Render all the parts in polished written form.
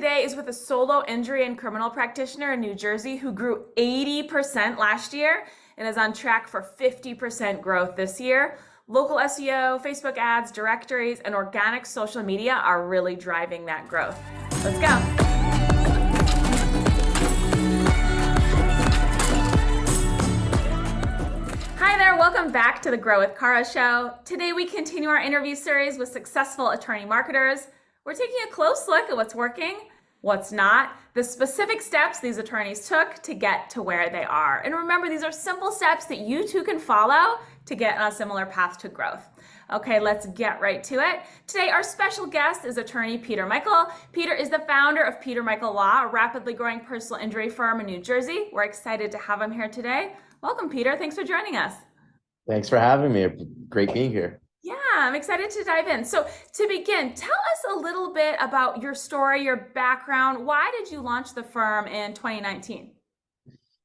today is with a solo injury and criminal practitioner in New Jersey who grew 80% last year and is on track for 50% growth this year. Local SEO, Facebook ads, directories, and organic social media are really driving that growth. Let's go. Hi there, welcome back to the Grow with Cara show. Today we continue our interview series with successful attorney marketers. We're taking a close look at what's working, what's not, the specific steps these attorneys took to get to where they are. And remember, these are simple steps that you too can follow to get on a similar path to growth. Okay, let's get right to it. Today, our special guest is attorney Peter Michael. Peter is the founder of Peter Michael Law, a rapidly growing personal injury firm in New Jersey. We're excited to have him here today. Welcome, Peter. Thanks for joining us. Thanks for having me. Great being here. Yeah, I'm excited to dive in. So to begin, tell us a little bit about your story, your background. Why did you launch the firm in 2019?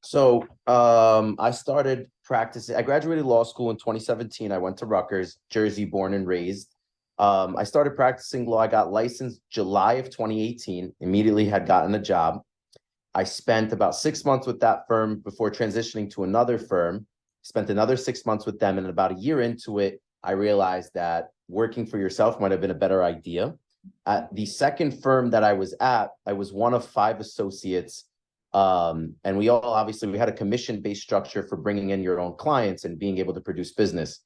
So I started practicing. I graduated law school in 2017. I went to Rutgers, Jersey, born and raised. I started practicing law. I got licensed July of 2018, immediately had gotten a job. I spent about 6 months with that firm before transitioning to another firm, spent another 6 months with them. And about a year into it, I realized that working for yourself might have been a better idea. At the second firm that I was at, I was one of 5 associates. And we had a commission-based structure for bringing in your own clients and being able to produce business.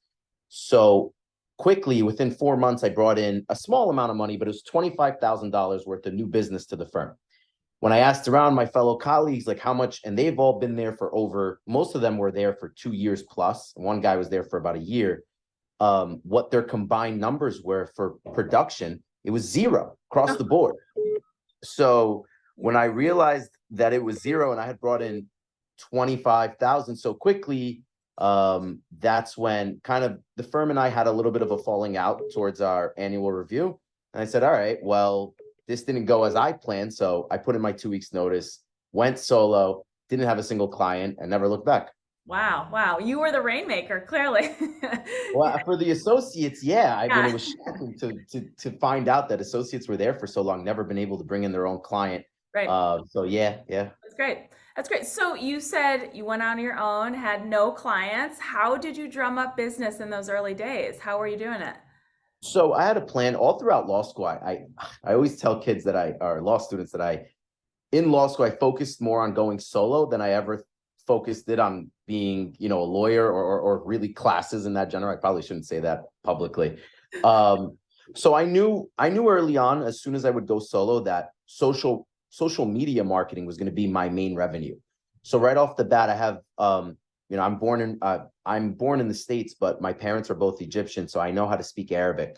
So quickly, within 4 months, I brought in a small amount of money, but it was $25,000 worth of new business to the firm. When I asked around my fellow colleagues, like how much, and they've all been there for most of them were there for 2 years plus. One guy was there for about a year. What their combined numbers were for production, it was zero across the board. So when I realized that it was zero and I had brought in 25,000 so quickly, that's when kind of the firm and I had a little bit of a falling out towards our annual review. And I said, all right, well, this didn't go as I planned. So I put in my 2 weeks notice, went solo, didn't have a single client, and never looked back. Wow. You were the rainmaker, clearly. Well, for the associates, yeah. I mean, it was shocking to find out that associates were there for so long, never been able to bring in their own client. Right. So yeah. That's great. So you said you went on your own, had no clients. How did you drum up business in those early days? How were you doing it? So I had a plan all throughout law school. I always tell kids or law students that in law school, I focused more on going solo than I ever focused it on being, a lawyer or really classes in that genre. I probably shouldn't say that publicly. So I knew early on, as soon as I would go solo, that social media marketing was going to be my main revenue. So right off the bat, I have, I'm born in the States, but my parents are both Egyptian, so I know how to speak Arabic.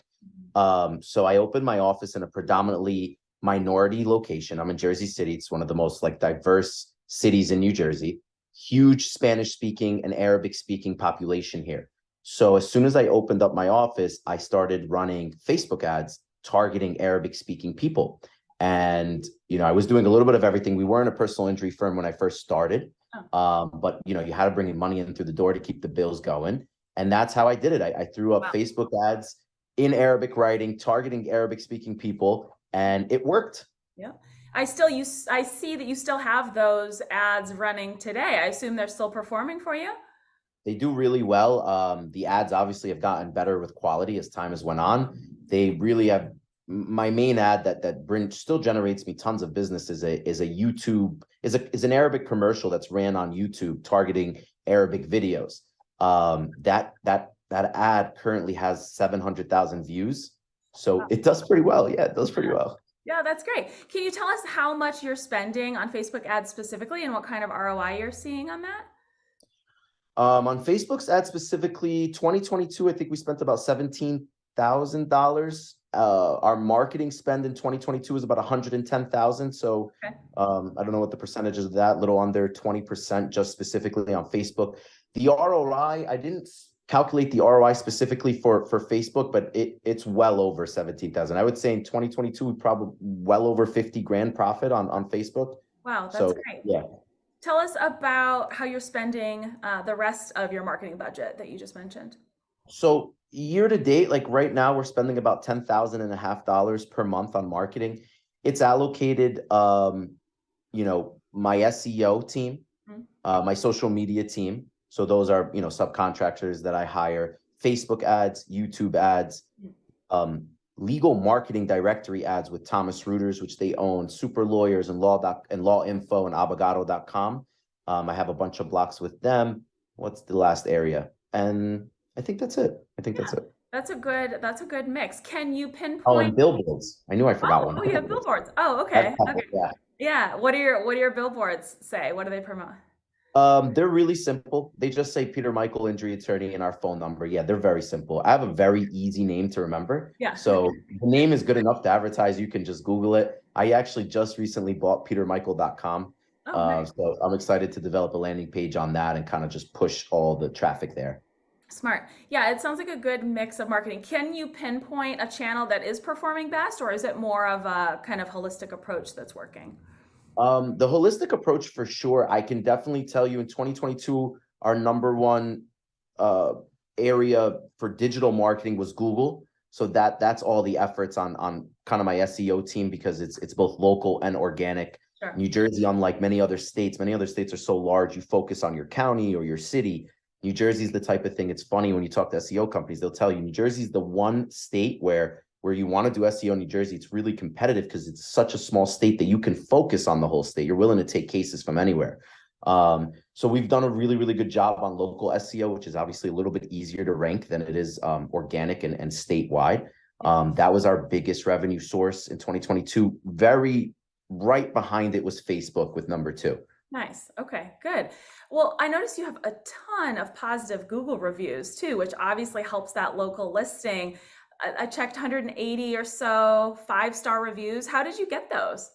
So I opened my office in a predominantly minority location. I'm in Jersey City. It's one of the most diverse cities in New Jersey. Huge Spanish speaking and Arabic speaking population here. So as soon as I opened up my office, I started running Facebook ads targeting Arabic speaking people. And, I was doing a little bit of everything. We weren't a personal injury firm when I first started. But you had to bring in money in through the door to keep the bills going. And that's how I did it. I threw up Facebook ads in Arabic writing, targeting Arabic speaking people, and it worked. Yeah. I see that you still have those ads running today. I assume they're still performing for you? They do really well. The ads obviously have gotten better with quality as time has went on. They really have. My main ad that still generates me tons of business is an Arabic commercial that's ran on YouTube targeting Arabic videos. That ad currently has 700,000 views, so it does pretty well. Yeah, it does pretty well. Yeah, that's great. Can you tell us how much you're spending on Facebook ads specifically, and what kind of ROI you're seeing on that? On Facebook's ads specifically, 2022, I think we spent about $17,000. Our marketing spend in 2022 is about 110,000. So okay. I don't know what the percentages of that, little under 20% just specifically on Facebook. The ROI, I didn't calculate the ROI specifically for Facebook, but it's well over 17,000. I would say in 2022, we probably well over 50 grand profit on Facebook. Wow, that's great. Yeah. Tell us about how you're spending the rest of your marketing budget that you just mentioned. So year to date, like right now, we're spending about $10,500 per month on marketing. It's allocated, my SEO team, Mhm. my social media team. So those are, subcontractors that I hire, Facebook ads, YouTube ads, um, legal marketing directory ads with Thomas Reuters, which they own, Super Lawyers and Law Info and Abogado.com. I have a bunch of blocks with them. What's the last area? And I think that's it. Yeah, that's a good mix. Can you Oh, pinpoint? and billboards. I knew I forgot one. Oh, you have Billboards. billboards. Oh, That's okay. Okay. yeah. Yeah. What do your billboards say? What do they promote? They're really simple. They just say Peter Michael, injury attorney, and our phone number. Yeah, they're very simple. I have a very easy name to remember. Yeah. So the name is good enough to advertise. You can just Google it. I actually just recently bought petermichael.com. Oh, nice. So I'm excited to develop a landing page on that and kind of just push all the traffic there. Smart. Yeah, it sounds like a good mix of marketing. Can you pinpoint a channel that is performing best, or is it more of a kind of holistic approach that's working? The holistic approach for sure. I can definitely tell you in 2022, our number one uh, area for digital marketing was Google. So that's all the efforts on kind of my SEO team because it's both local and organic. Sure. New Jersey, unlike many other states are so large, you focus on your county or your city. New Jersey is the type of thing. It's funny when you talk to SEO companies, they'll tell you New Jersey is the one state where you want to do SEO in New Jersey, it's really competitive because it's such a small state that you can focus on the whole state. You're willing to take cases from anywhere. So we've done a really, really good job on local SEO, which is obviously a little bit easier to rank than it is organic and statewide. That was our biggest revenue source in 2022. Very right behind it was Facebook with number 2. Nice. Okay, good. Well, I noticed you have a ton of positive Google reviews too, which obviously helps that local listing. I checked 180 or so 5-star reviews. How did you get those?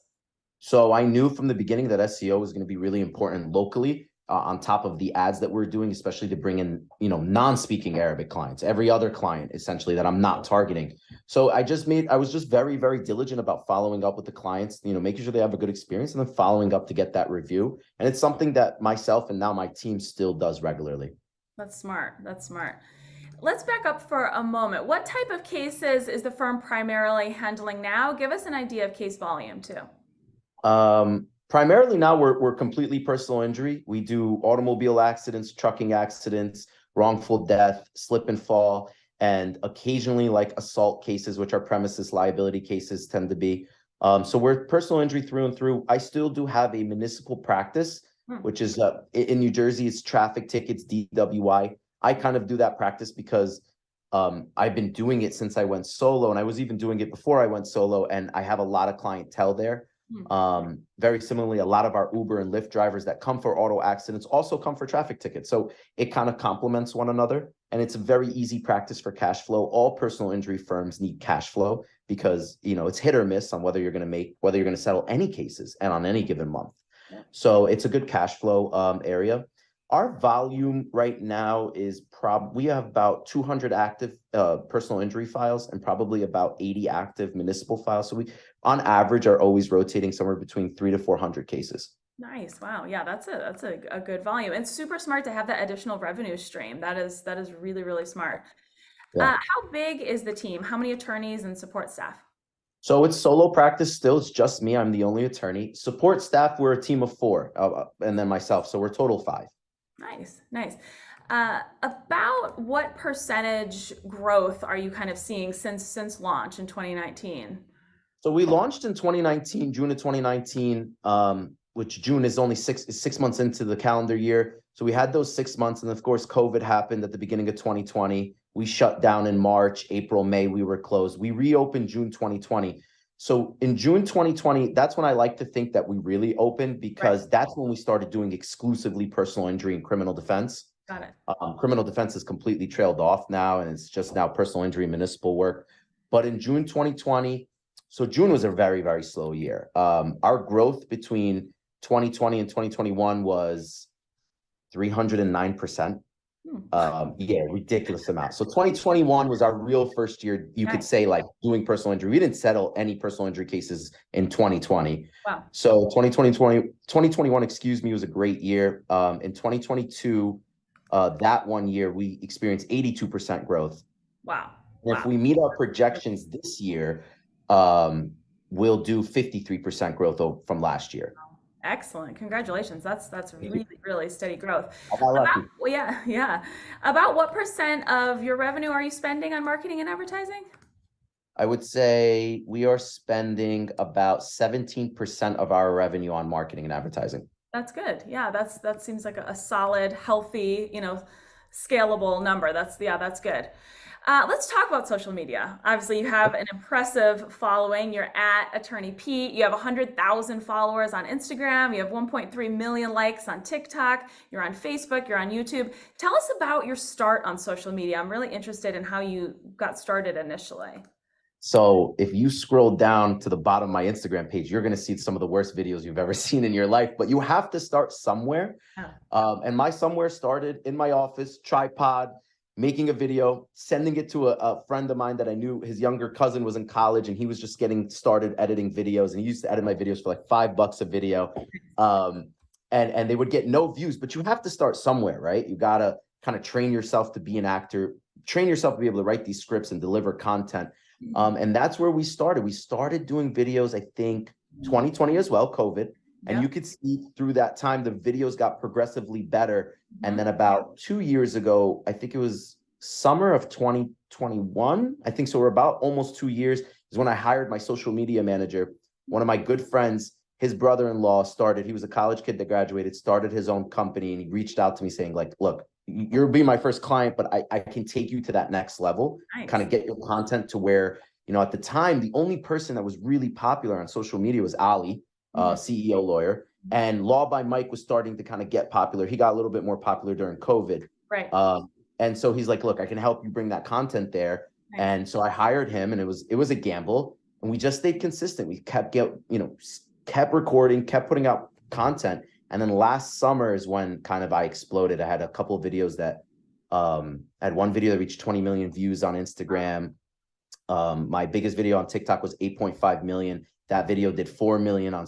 So I knew from the beginning that SEO was going to be really important locally, on top of the ads that we're doing, especially to bring in, non-speaking Arabic clients, every other client essentially that I'm not targeting. So I was just very, very diligent about following up with the clients, making sure they have a good experience and then following up to get that review. And it's something that myself and now my team still does regularly. That's smart. That's smart. Let's back up for a moment. What type of cases is the firm primarily handling now? Give us an idea of case volume too. Primarily now we're completely personal injury. We do automobile accidents, trucking accidents, wrongful death, slip and fall, and occasionally like assault cases, which are premises liability cases tend to be. So we're personal injury through and through. I still do have a municipal practice, which is in New Jersey, it's traffic tickets, DWI. I kind of do that practice because I've been doing it since I went solo, and I was even doing it before I went solo, and I have a lot of clientele there. Very similarly, a lot of our Uber and Lyft drivers that come for auto accidents also come for traffic tickets. So it kind of complements one another, and it's a very easy practice for cash flow. All personal injury firms need cash flow because, it's hit or miss on whether you're going to settle any cases and on any given month. So it's a good cash flow area. Our volume right now is we have about 200 active personal injury files and probably about 80 active municipal files. So we, on average, are always rotating somewhere between 300 to 400 cases. Nice. Wow. Yeah, that's a good volume. And super smart to have that additional revenue stream. That is really, really smart. Yeah. How big is the team? How many attorneys and support staff? So it's solo practice still. It's just me. I'm the only attorney. Support staff, we're a team of 4, and then myself. So we're total 5. Nice, nice. About what percentage growth are you kind of seeing since launch in 2019? So we launched in 2019, June of 2019, which June is only 6 months into the calendar year. So we had those 6 months, and of course, COVID happened at the beginning of 2020. We shut down in March, April, May, we were closed. We reopened June 2020. So in June 2020, that's when I like to think that we really opened because that's when we started doing exclusively personal injury and criminal defense. Got it. Criminal defense is completely trailed off now, and it's just now personal injury municipal work. But in June 2020, so June was a very, very slow year. Our growth between 2020 and 2021 was 309%. Yeah, ridiculous amount. So 2021 was our real first year, you could say, like doing personal injury. We didn't settle any personal injury cases in 2020. Wow. So 2021, excuse me, was a great year. In 2022, that one year we experienced 82% growth. Wow. And if we meet our projections this year, will do 53% growth from last year. Excellent. Congratulations. That's really, really steady growth. I got lucky. Well, yeah, yeah. About what % of your revenue are you spending on marketing and advertising? I would say we are spending about 17% of our revenue on marketing and advertising. That's good. Yeah, that seems like a solid, healthy, scalable number. That's good. Let's talk about social media. Obviously, you have an impressive following. You're at Attorney Pete. You have 100,000 followers on Instagram. You have 1.3 million likes on TikTok. You're on Facebook. You're on YouTube. Tell us about your start on social media. I'm really interested in how you got started initially. So if you scroll down to the bottom of my Instagram page, you're going to see some of the worst videos you've ever seen in your life, but you have to start somewhere. Yeah. And my somewhere started in my office, tripod, making a video, sending it to a friend of mine that I knew. His younger cousin was in college and he was just getting started editing videos, and he used to edit my videos for like $5 a video. And they would get no views, but you have to start somewhere, right? You got to kind of train yourself to be an actor, train yourself to be able to write these scripts and deliver content. And that's where we started. We started doing videos, I think 2020 as well, COVID. And you could see through that time, the videos got progressively better. And then about 2 years ago, I think it was summer of 2021. I think so. We're about almost 2 years is when I hired my social media manager. One of my good friends, his brother-in-law he was a college kid that graduated, started his own company. And he reached out to me saying like, look, you'll be my first client, but I can take you to that next level, kind of get your content to where, at the time, the only person that was really popular on social media was Ali, CEO lawyer, and Law by Mike was starting to kind of get popular. He got a little bit more popular during COVID. Right. And so he's like, look, I can help you bring that content there. Right. And so I hired him, and it was a gamble, and we just stayed consistent. We kept recording, kept putting out content. And then last summer is when kind of I exploded. I had a couple of videos that I had one video that reached 20 million views on Instagram. My biggest video on TikTok was 8.5 million. That video did 4 million on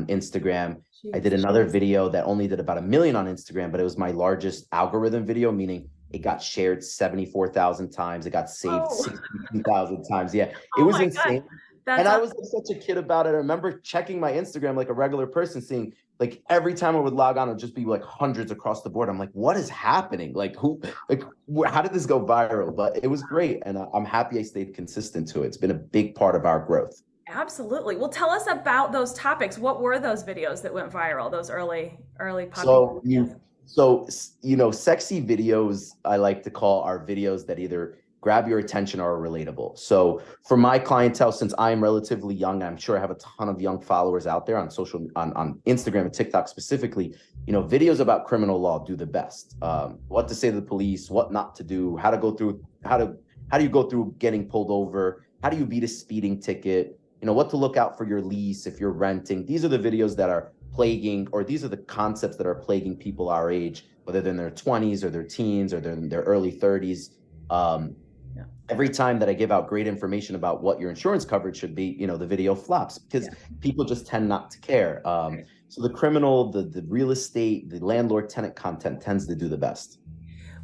Instagram. Jeez. I did another video that only did about 1 million on Instagram, but it was my largest algorithm video, meaning it got shared 74,000 times. It got saved 62,000 times. Yeah, it was insane. And I was such a kid about it. I remember checking my Instagram like a regular person, seeing like every time I would log on, it would just be like hundreds across the board. I'm like, what is happening? Like how did this go viral? But it was great. And I'm happy I stayed consistent to it. It's been a big part of our growth. Absolutely. Well, tell us about those topics. What were those videos that went viral? Those early popular videos? So, sexy videos, I like to call, are videos that either grab your attention or are relatable. So for my clientele, since I am relatively young, I'm sure I have a ton of young followers out there on on Instagram and TikTok specifically, videos about criminal law do the best. What to say to the police, what not to do, how do you go through getting pulled over? How do you beat a speeding ticket? What to look out for your lease if you're renting. These are the videos that are plaguing, or these are the concepts that are plaguing people our age, whether they're in their 20s or their teens or they're in their early 30s. Every time that I give out great information about what your insurance coverage should be, the video flops because people just tend not to care. So the criminal, the real estate, the landlord tenant content tends to do the best.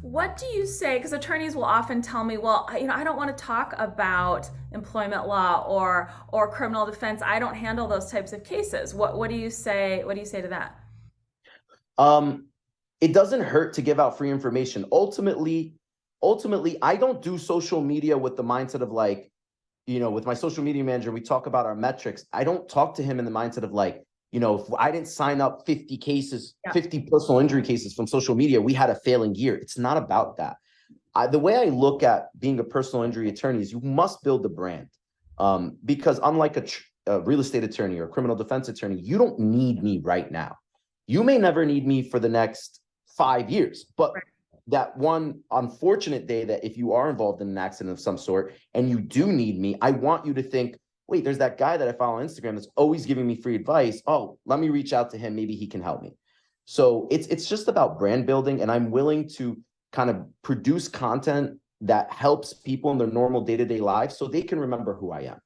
What do you say? Because attorneys will often tell me, well, I don't want to talk about employment law or criminal defense. I don't handle those types of cases. What do you say? What do you say to that? It doesn't hurt to give out free information. Ultimately, I don't do social media with the mindset of like, with my social media manager, we talk about our metrics. I don't talk to him in the mindset of like, if I didn't sign up 50 cases, 50 personal injury cases from social media, we had a failing year. It's not about that. The way I look at being a personal injury attorney is you must build the brand. Because unlike a real estate attorney or criminal defense attorney, you don't need me right now. You may never need me for the next 5 years, but that one unfortunate day that if you are involved in an accident of some sort and you do need me, I want you to think, wait, there's that guy that I follow on Instagram that's always giving me free advice. Oh, let me reach out to him. Maybe he can help me. So it's just about brand building, and I'm willing to kind of produce content that helps people in their normal day-to-day lives so they can remember who I am.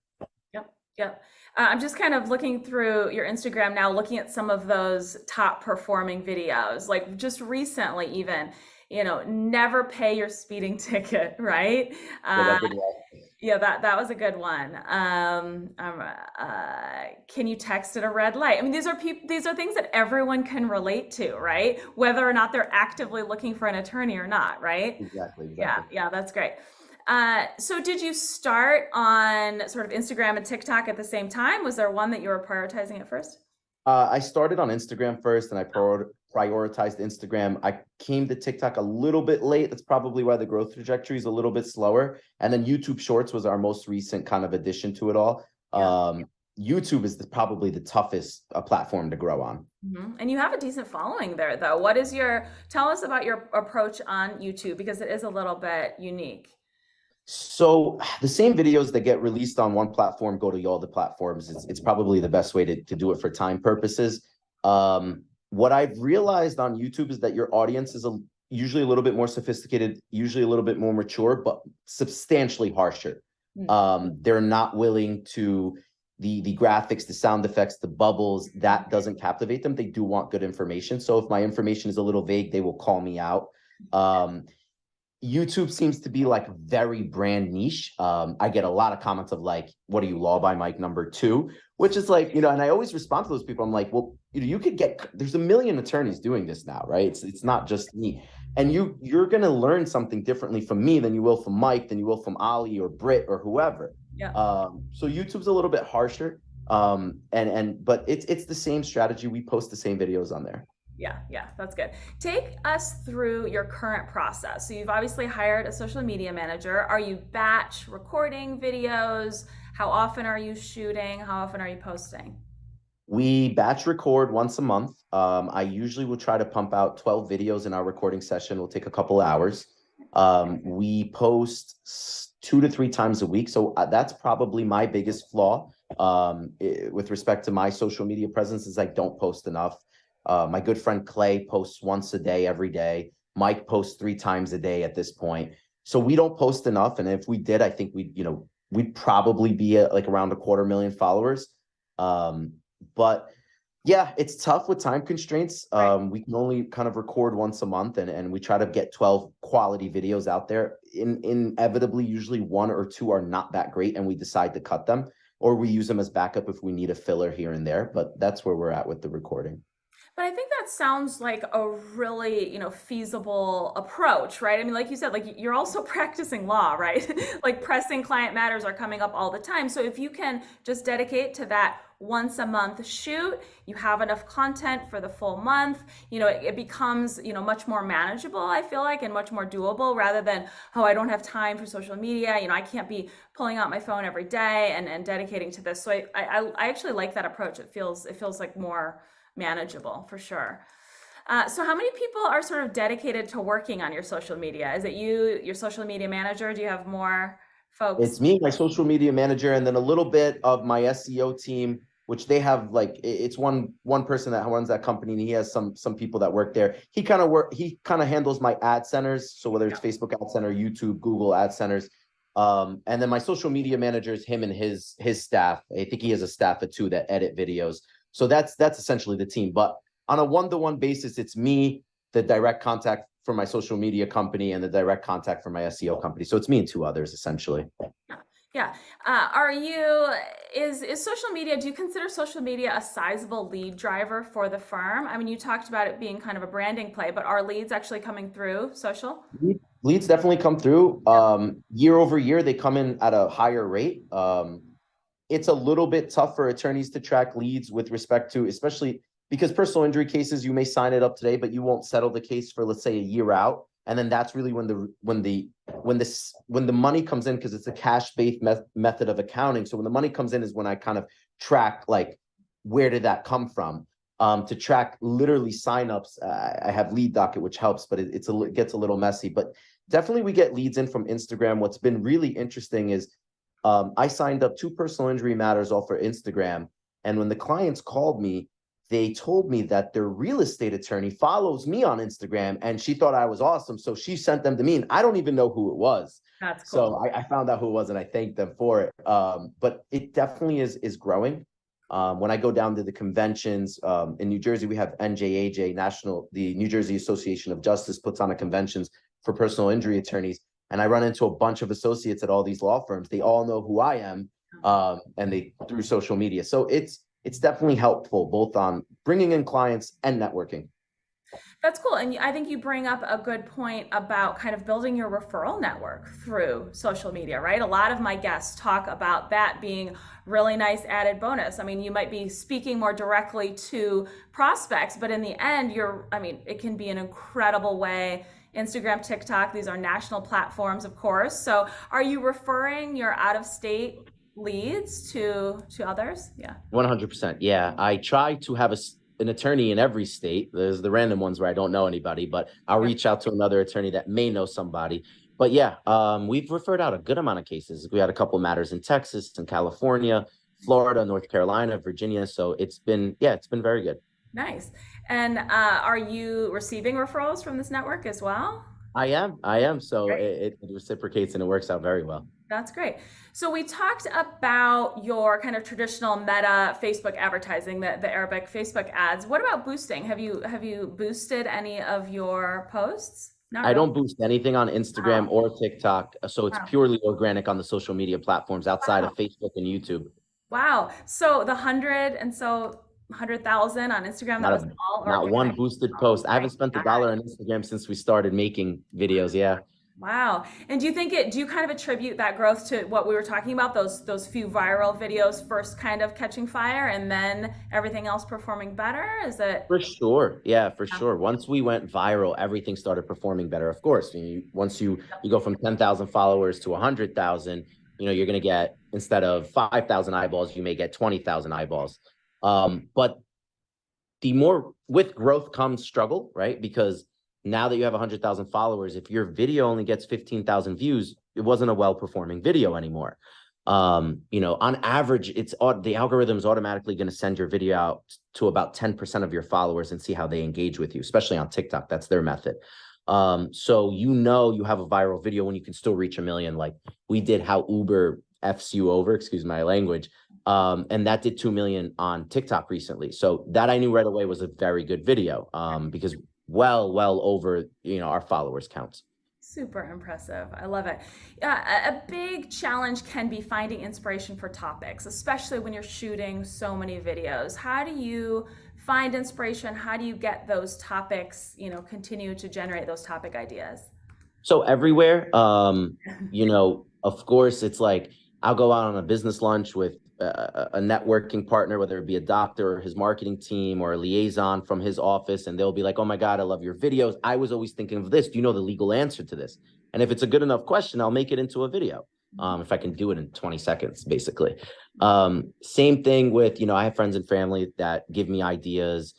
Yep. I'm just kind of looking through your Instagram now, looking at some of those top performing videos, like just recently even, never pay your speeding ticket, right? Yeah, that was a good one. Can you text at a red light? I mean, these are things that everyone can relate to, right? Whether or not they're actively looking for an attorney or not, right? Exactly, Yeah, exactly. yeah, that's great. So did you start on sort of Instagram and TikTok at the same time? Was there one that you were prioritizing at first? I started on Instagram first, and I prioritized Instagram. I came to TikTok a little bit late. That's probably why the growth trajectory is a little bit slower. And then YouTube Shorts was our most recent kind of addition to it all. Yeah. YouTube is probably the toughest platform to grow on. And you have a decent following there, though. Tell us about your approach on YouTube because it is a little bit unique. So the same videos that get released on one platform go to all the platforms. It's probably the best way to do it for time purposes. What I've realized on YouTube is that your audience is usually a little bit more sophisticated, usually a little bit more mature, but substantially harsher. They're not willing to the graphics, the sound effects, the bubbles, that doesn't captivate them. They do want good information. So if my information is a little vague, they will call me out. YouTube seems to be like very brand niche. I get a lot of comments of like, what are you, law by Mike #2? Which is like, and I always respond to those people. I'm like, well, you could there's a million attorneys doing this now, right? It's not just me. And you're gonna learn something differently from me than you will from Mike, than you will from Ali or Britt or whoever. Yeah. So YouTube's a little bit harsher. But it's the same strategy. We post the same videos on there. Yeah, that's good. Take us through your current process. So you've obviously hired a social media manager. Are you batch recording videos? How often are you shooting? How often are you posting? We batch record once a month. I usually will try to pump out 12 videos in our recording session. Will take a couple hours. We post 2 to 3 times a week. So that's probably my biggest flaw with respect to my social media presence is I don't post enough. My good friend Clay posts once a day, every day. Mike posts 3 times a day at this point. So we don't post enough. And if we did, I think we'd probably be at like around 250,000 followers. But yeah, it's tough with time constraints. We can only kind of record once a month, and we try to get 12 quality videos out there. Inevitably, usually 1 or 2 are not that great, and we decide to cut them, or we use them as backup if we need a filler here and there. But that's where we're at with the recording. But I think that sounds like a really, feasible approach, right? I mean, like you said, like you're also practicing law, right? Like pressing client matters are coming up all the time. So if you can just dedicate to that once a month shoot, you have enough content for the full month, it becomes, much more manageable, I feel like, and much more doable rather than, oh, I don't have time for social media. I can't be pulling out my phone every day and dedicating to this. So I actually like that approach. It feels like more manageable for sure. So how many people are sort of dedicated to working on your social media? Is it you, your social media manager? Do you have more folks? It's me, my social media manager, and then a little bit of my SEO team, which they have like it's one person that runs that company, and he has some people that work there. He kind of handles my ad centers, so whether it's Facebook Ad Center, YouTube, Google Ad Centers. And then my social media manager is him and his staff. I think he has a staff of 2 that edit videos. So that's essentially the team. But on a one-to-one basis, it's me, the direct contact for my social media company, and the direct contact for my SEO company. So it's me and 2 others essentially. Yeah. Is social media, do you consider social media a sizable lead driver for the firm? I mean, you talked about it being kind of a branding play, but are leads actually coming through social? Leads definitely come through. Year over year, they come in at a higher rate. It's a little bit tough for attorneys to track leads with respect to, especially because personal injury cases, you may sign it up today, but you won't settle the case for, let's say, a year out. And then that's really when the money comes in, because it's a cash-based method of accounting. So when the money comes in is when I kind of track, like, where did that come from? To track literally signups, I have Lead Docket, which helps, but it gets a little messy. But definitely we get leads in from Instagram. What's been really interesting is I signed up 2 personal injury matters off for Instagram. And when the clients called me, they told me that their real estate attorney follows me on Instagram, and she thought I was awesome. So she sent them to me, and I don't even know who it was. That's So cool. I found out who it was, and I thanked them for it. But it definitely is growing. When I go down to the conventions in New Jersey, we have NJAJ, the New Jersey Association of Justice puts on a conventions for personal injury attorneys. and I run into a bunch of associates at all these law firms. They all know who I am, and they through social media. So it's definitely helpful both on bringing in clients and networking. That's cool. And I think you bring up a good point about kind of building your referral network through social media, right? A lot of my guests talk about that being really nice added bonus. I mean, you might be speaking more directly to prospects, but in the end, it can be an incredible way. Instagram, TikTok, these are national platforms, of course. So are you referring your out of state leads to others? Yeah. 100%. Yeah. I try to have an attorney in every state. There's the random ones where I don't know anybody, but I'll reach out to another attorney that may know somebody. But yeah, we've referred out a good amount of cases. We had a couple matters in Texas and California, Florida, North Carolina, Virginia. So it's been very good. Nice. And are you receiving referrals from this network as well? I am. So Great. it reciprocates and it works out very well. That's great. So we talked about your kind of traditional Meta Facebook advertising, the Arabic Facebook ads. What about boosting? Have you boosted any of your posts? Not I really. don't boost anything on Instagram or TikTok, so it's Wow. purely organic on the social media platforms outside Wow. of Facebook and YouTube. Wow. So the 100,000 on Instagram, that Not was a, all not one organic. boosted post. I haven't spent $1 on Instagram since we started making videos. Yeah. Wow. And do you kind of attribute that growth to what we were talking about, those few viral videos first kind of catching fire and then everything else performing better? Is it? For sure. Yeah, for sure. Once we went viral, everything started performing better. Of course, once you go from 10,000 followers to 100,000, you're going to get, instead of 5,000 eyeballs, you may get 20,000 eyeballs. But with growth comes struggle, right? Because now that you have 100,000 followers, if your video only gets 15,000 views, it wasn't a well-performing video anymore. On average, the algorithm is automatically going to send your video out to about 10% of your followers and see how they engage with you, especially on TikTok. That's their method. So you have a viral video when you can still reach 1 million. Like we did How Uber F's You Over, excuse my language. And that did 2 million on TikTok recently. So that I knew right away was a very good video, because well over, our followers counts. Super impressive. I love it. A big challenge can be finding inspiration for topics, especially when you're shooting so many videos. How do you find inspiration? How do you get those topics, continue to generate those topic ideas? So everywhere, of course, it's like I'll go out on a business lunch with a networking partner, whether it be a doctor or his marketing team or a liaison from his office, and they'll be like, "Oh my God, I love your videos. I was always thinking of this. Do you know the legal answer to this?" And if it's a good enough question, I'll make it into a video. If I can do it in 20 seconds, basically. Same thing with, I have friends and family that give me ideas.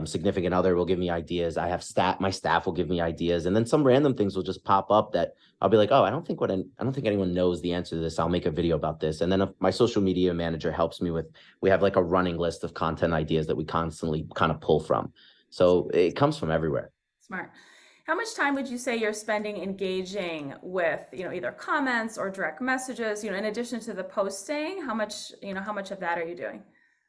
Significant other will give me ideas. My staff will give me ideas, and then some random things will just pop up that I'll be like, "Oh, I don't think anyone knows the answer to this. I'll make a video about this." And then if my social media manager helps me we have like a running list of content ideas that we constantly kind of pull from. So it comes from everywhere. Smart. How much time would you say you're spending engaging with, either comments or direct messages, in addition to the posting? How much of that are you doing?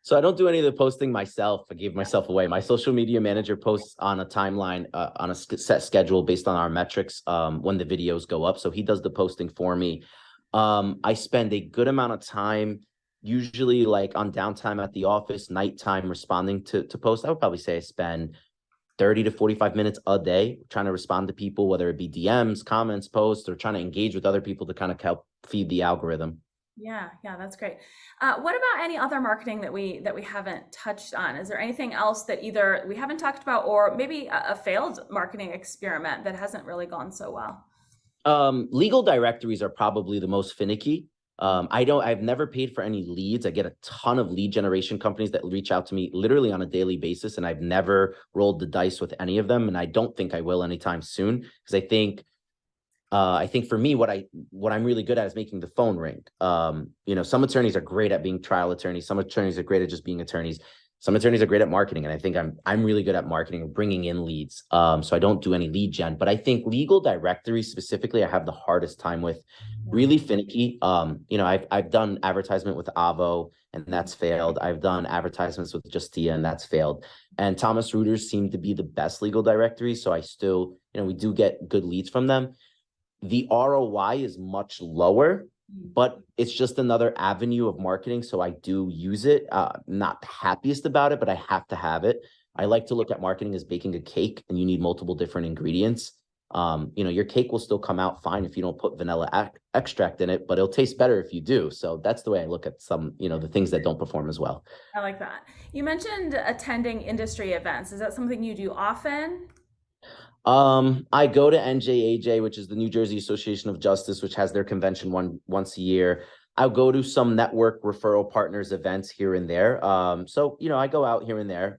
So I don't do any of the posting myself. I give myself away. My social media manager posts on a timeline, on a set schedule based on our metrics, when the videos go up. So he does the posting for me. I spend a good amount of time, usually like on downtime at the office, nighttime, responding to posts. I would probably say I spend 30 to 45 minutes a day trying to respond to people, whether it be DMs, comments, posts, or trying to engage with other people to kind of help feed the algorithm. Yeah, that's great. What about any other marketing that we haven't touched on? Is there anything else that either we haven't talked about, or maybe a failed marketing experiment that hasn't really gone so well? Legal directories are probably the most finicky. I've never paid for any leads. I get a ton of lead generation companies that reach out to me literally on a daily basis, and I've never rolled the dice with any of them, and I don't think I will anytime soon, because I think for me, what I'm really good at is making the phone ring. Some attorneys are great at being trial attorneys. Some attorneys are great at just being attorneys. Some attorneys are great at marketing, and I think I'm really good at marketing and bringing in leads. So I don't do any lead gen, but I think legal directories specifically, I have the hardest time with. Really finicky. I've done advertisement with Avo, and that's failed. I've done advertisements with Justia, and that's failed. And Thomas Reuters seem to be the best legal directory. So I still, we do get good leads from them. the ROI is much lower, Mm. but it's just another avenue of marketing. So I do use it. Not the happiest about it, but I have to have it. I like to look at marketing as baking a cake, and you need multiple different ingredients. Your cake will still come out fine if you don't put vanilla extract in it, but it'll taste better if you do. So that's the way I look at some, the things that don't perform as well. I like that. You mentioned attending industry events. Is that something you do often? I go to NJAJ, which is the New Jersey Association of Justice, which has their convention once a year. I'll go to some network referral partners events here and there. So I go out here and there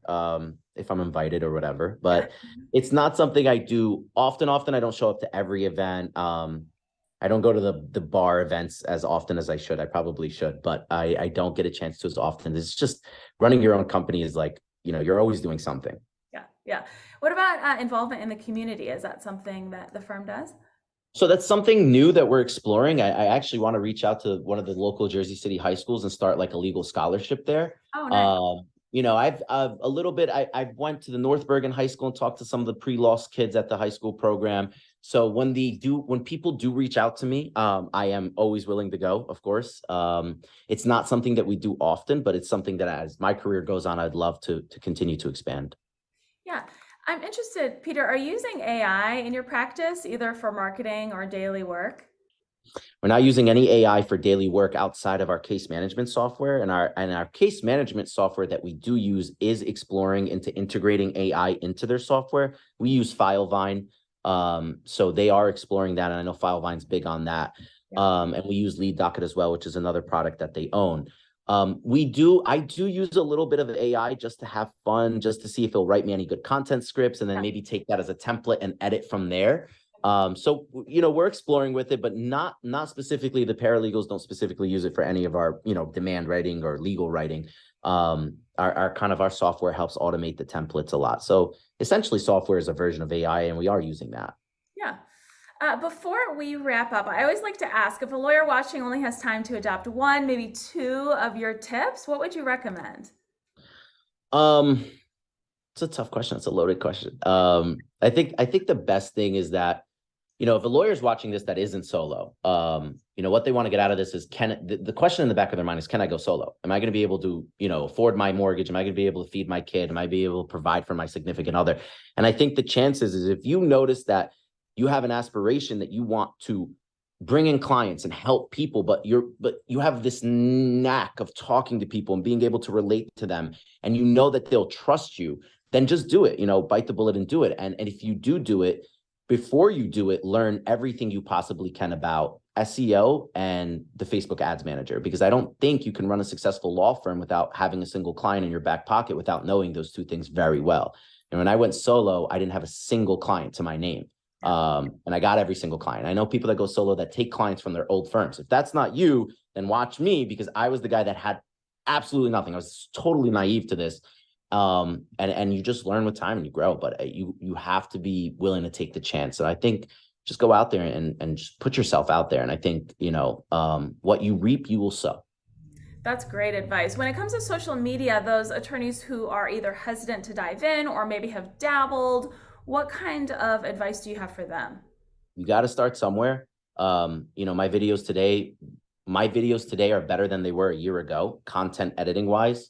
if I'm invited or whatever, but it's not something I do often. I don't show up to every event. I don't go to the bar events as often as I should. I probably should, but I don't get a chance to as often. It's just running your own company is like, you're always doing something. Yeah, yeah. What about involvement in the community? Is that something that the firm does? So that's something new that we're exploring. I actually want to reach out to one of the local Jersey City high schools and start like a legal scholarship there. Oh, nice. I've a little bit. I went to the North Bergen High School and talked to some of the pre-law kids at the high school program. So when people do reach out to me, I am always willing to go. Of course, it's not something that we do often, but it's something that as my career goes on, I'd love to continue to expand. Yeah. I'm interested, Peter, are you using AI in your practice, either for marketing or daily work? We're not using any AI for daily work outside of our case management software, and our case management software that we do use is exploring into integrating AI into their software. We use Filevine, so they are exploring that, and I know Filevine's big on that. Yeah. And we use LeadDocket as well, which is another product that they own. I do use a little bit of AI just to have fun, just to see if it'll write me any good content scripts, and then maybe take that as a template and edit from there. So we're exploring with it, but not specifically. The paralegals don't specifically use it for any of our demand writing or legal writing. Our software helps automate the templates a lot. So essentially, software is a version of AI, and we are using that. Yeah. Before we wrap up, I always like to ask, if a lawyer watching only has time to adopt one, maybe two of your tips, what would you recommend? It's a tough question. It's a loaded question. I think the best thing is that, if a lawyer's watching this that isn't solo, what they want to get out of this is, the question in the back of their mind is, can I go solo? Am I going to be able to, afford my mortgage? Am I going to be able to feed my kid? Am I be able to provide for my significant other? And I think the chances is, if you notice that you have an aspiration that you want to bring in clients and help people, but you have this knack of talking to people and being able to relate to them, and that they'll trust you, then just do it. Bite the bullet and do it. And if you do it, before you do it, learn everything you possibly can about SEO and the Facebook Ads Manager, because I don't think you can run a successful law firm without having a single client in your back pocket, without knowing those two things very well. And when I went solo, I didn't have a single client to my name. And I got every single client. I know people that go solo that take clients from their old firms. If that's not you, then watch me, because I was the guy that had absolutely nothing. I was totally naive to this. And you just learn with time and you grow, but you have to be willing to take the chance. And I think just go out there and just put yourself out there. And I think, what you reap, you will sow. That's great advice. When it comes to social media, those attorneys who are either hesitant to dive in or maybe have dabbled, what kind of advice do you have for them? You got to start somewhere. My videos today are better than they were a year ago, content editing wise.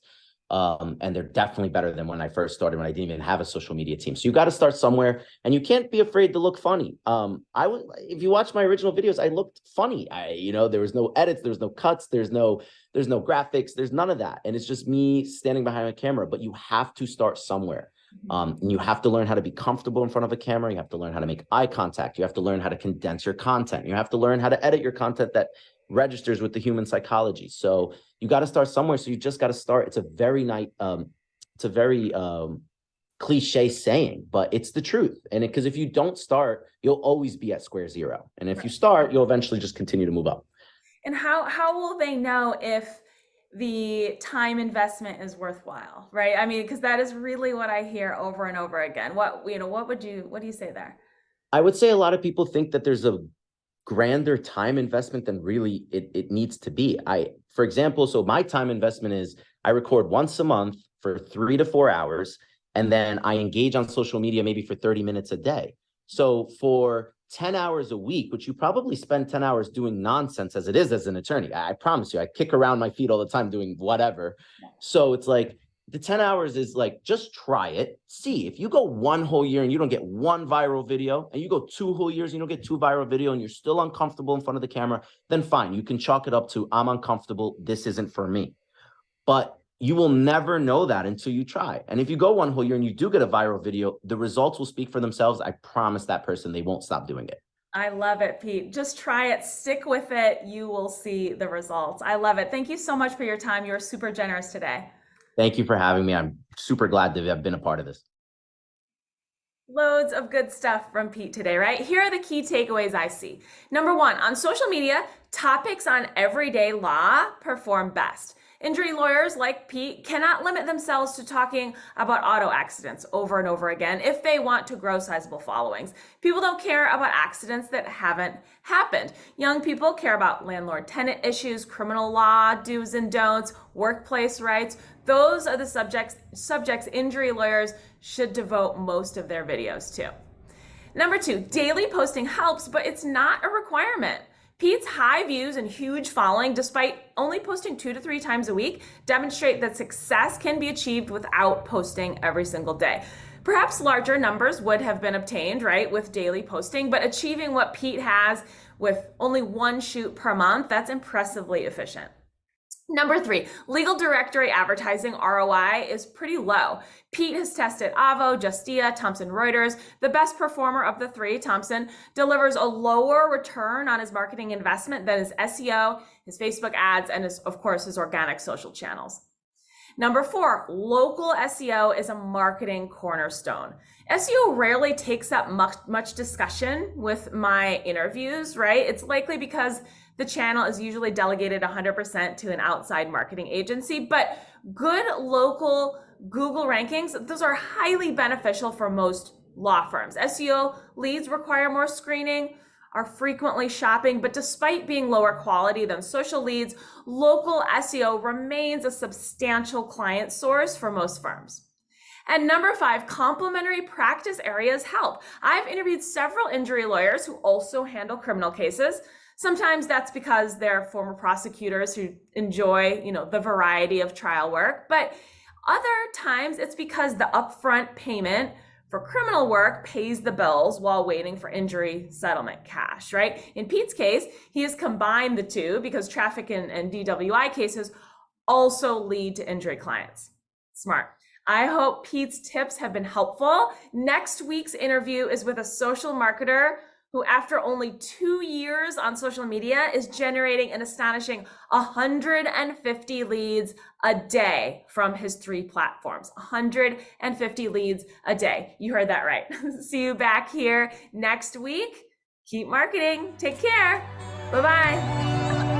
And they're definitely better than when I first started, when I didn't even have a social media team. So you got to start somewhere, and you can't be afraid to look funny. If you watch my original videos, I looked funny. There was no edits, there was no cuts, there's no graphics, there's none of that. And it's just me standing behind a camera, but you have to start somewhere. And you have to learn how to be comfortable in front of a camera. You have to learn how to make eye contact. You have to learn how to condense your content. You have to learn how to edit your content that registers with the human psychology. So you got to start somewhere. So you just got to start. It's a very cliche saying, but it's the truth. And because if you don't start, you'll always be at square zero. And if you start, you'll eventually just continue to move up. And how will they know if the time investment is worthwhile, right? I mean, because that is really what I hear over and over again. What do you say there? I would say a lot of people think that there's a grander time investment than really it needs to be. For example, so my time investment is, I record once a month for 3 to 4 hours, and then I engage on social media maybe for 30 minutes a day. So for 10 hours a week, which you probably spend 10 hours doing nonsense as it is as an attorney. I promise you, I kick around my feet all the time doing whatever. So it's like the 10 hours is like, just try it. See, if you go one whole year and you don't get one viral video, and you go 2 whole years and you don't get 2 viral video, and you're still uncomfortable in front of the camera, then fine. You can chalk it up to, I'm uncomfortable. This isn't for me. But you will never know that until you try. And if you go one whole year and you do get a viral video, the results will speak for themselves. I promise that person, they won't stop doing it. I love it, Pete. Just try it, stick with it. You will see the results. I love it. Thank you so much for your time. You were super generous today. Thank you for having me. I'm super glad to have been a part of this. Loads of good stuff from Pete today, right? Here are the key takeaways I see. Number 1, on social media, topics on everyday law perform best. Injury lawyers like Pete cannot limit themselves to talking about auto accidents over and over again if they want to grow sizable followings. People don't care about accidents that haven't happened. Young people care about landlord-tenant issues, criminal law, do's and don'ts, workplace rights. Those are the subjects injury lawyers should devote most of their videos to. Number 2, daily posting helps, but it's not a requirement. Pete's high views and huge following, despite only posting 2 to 3 times a week, demonstrate that success can be achieved without posting every single day. Perhaps larger numbers would have been obtained, right, with daily posting, but achieving what Pete has with only 1 shoot per month, that's impressively efficient. Number 3, legal directory advertising ROI is pretty low. Pete has tested Avvo, Justia, Thomson Reuters. The best performer of the 3, Thomson, delivers a lower return on his marketing investment than his SEO, his Facebook ads, and of course, his organic social channels. Number 4, local SEO is a marketing cornerstone. SEO rarely takes up much discussion with my interviews, right? It's likely because the channel is usually delegated 100% to an outside marketing agency, but good local Google rankings, those are highly beneficial for most law firms. SEO leads require more screening, are frequently shopping, but despite being lower quality than social leads, local SEO remains a substantial client source for most firms. And number 5, complementary practice areas help. I've interviewed several injury lawyers who also handle criminal cases. Sometimes that's because they're former prosecutors who enjoy, the variety of trial work, but other times it's because the upfront payment for criminal work pays the bills while waiting for injury settlement cash, right? In Pete's case, he has combined the two because traffic and DWI cases also lead to injury clients. Smart. I hope Pete's tips have been helpful. Next week's interview is with a social marketer who, after only 2 years on social media, is generating an astonishing 150 leads a day from his 3 platforms. 150 leads a day. You heard that right. See you back here next week. Keep marketing. Take care. Bye-bye.